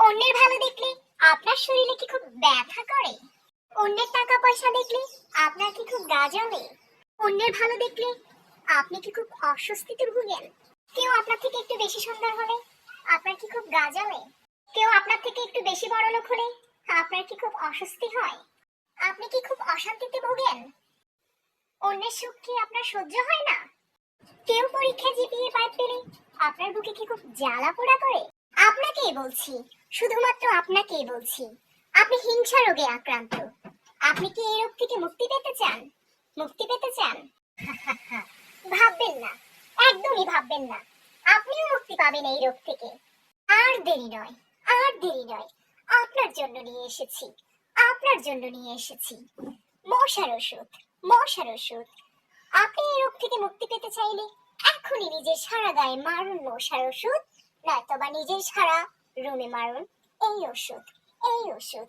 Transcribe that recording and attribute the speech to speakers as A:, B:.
A: অন্যের ভালো দেখলে আপনার শরীরে কি খুব ব্যথা করে? অন্যের টাকা পয়সা দেখলে আপনার কি খুব গা জ্বলে? অন্যের ভালো দেখলে আপনি কি খুব অস্বস্তিতে ভুগেন? কেউ আপনার থেকে একটু বেশি সুন্দর হলে আপনার কি খুব গা জ্বলে? কেউ আপনার থেকে একটু বেশি বড়লোক হলে আপনার কি খুব অস্বস্তি হয়? আপনি কি খুব অশান্তিতে ভোগেন? অন্যের সুখ কি আপনার সহ্য হয় না? কেউ পরীক্ষা জিপিএ 5 পেলে আপনার বুকে কি খুব জ্বালা পোড়া করে? আপনাকেই বলছি, শুধুমাত্র আপনাকেই বলছি, আপনি হিংসা রোগে আক্রান্ত। আপনি কি এই রোগ থেকে মুক্তি পেতে চান? মুক্তি পেতে চান? ভাববেন না, একদমই ভাববেন না, আপনিও মুক্তি পাবেন এই রোগ থেকে। আর দেরি নয়, আর দেরি নয়, আপনার জন্য নিয়ে এসেছি, আপনার জন্য নিয়ে এসেছি মশার ওষুধ, মশার ওষুধ। আপনি এই রোগ থেকে মুক্তি পেতে চাইলে এখনই নিজের সারা গায়ে মারুন মশার ওষুধ, নয়তোবা নিজের সারা রুমে মারুন এই ওষুধ, এই ওষুধ।